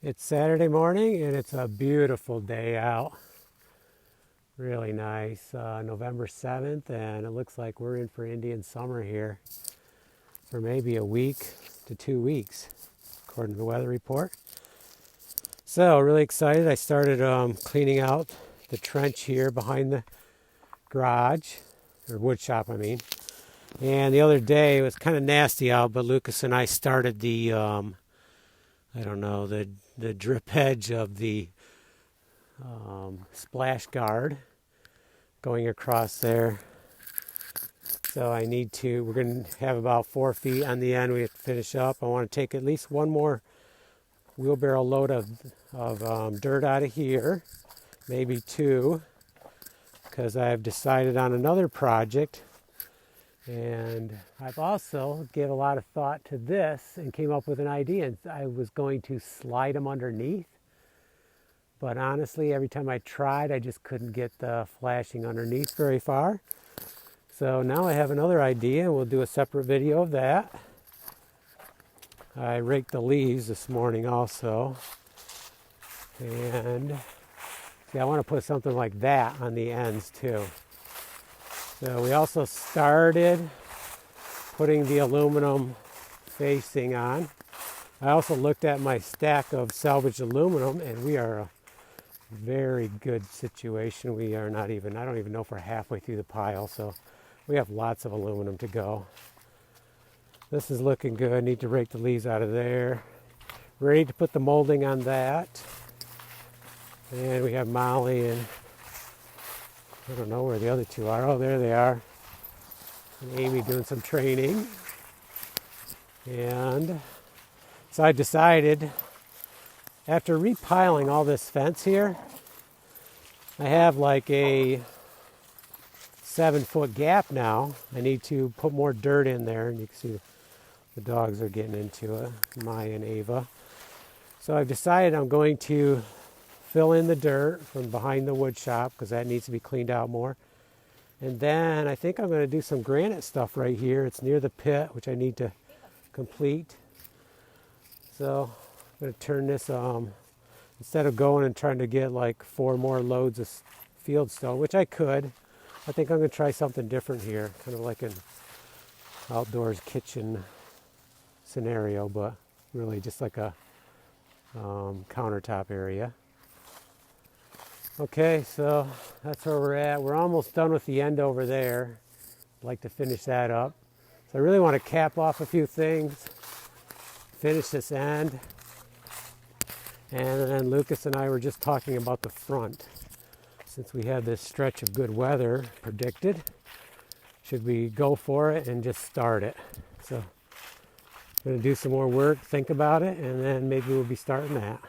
It's Saturday morning and it's a beautiful day out. Really nice. November 7th, and it looks like we're in for Indian summer here for maybe a week to 2 weeks, according to the weather report. So, really excited. I started cleaning out the trench here behind the garage, or wood shop, I mean. And the other day it was kind of nasty out, but Lucas and I started the the drip edge of the splash guard going across there. So we're going to have about 4 feet on the end we have to finish up. I want to take at least one more wheelbarrow load of dirt out of here, maybe two, because I've decided on another project. And I've also gave a lot of thought to this and came up with an idea. I was going to slide them underneath, but honestly, every time I tried, I just couldn't get the flashing underneath very far. So now I have another idea, and we'll do a separate video of that. I raked the leaves this morning also, and see, I want to put something like that on the ends too. So we also started putting the aluminum facing on. I also looked at my stack of salvaged aluminum, and we are a very good situation. We are not even, I don't even know if we're halfway through the pile, so we have lots of aluminum to go. This is looking good. Need to rake the leaves out of there. Ready to put the molding on that. And we have Molly and I don't know where the other two are. Oh, there they are. And Amy doing some training. And so I decided, after repiling all this fence here, I have like a 7-foot gap now. I need to put more dirt in there, and you can see the dogs are getting into it, Maya and Ava. So I've decided I'm going to fill in the dirt from behind the wood shop because that needs to be cleaned out more. And then I think I'm going to do some granite stuff right here. It's near the pit, which I need to complete. So I'm going to turn this, instead of going and trying to get like 4 more loads of field stone, which I could, I think I'm going to try something different here, kind of like an outdoors kitchen scenario, but really just like a countertop area. Okay, so that's where we're at. We're almost done with the end over there. I'd like to finish that up. So I really want to cap off a few things, finish this end. And then Lucas and I were just talking about the front. Since we have this stretch of good weather predicted, should we go for it and just start it? So I'm going to do some more work, think about it, and then maybe we'll be starting that.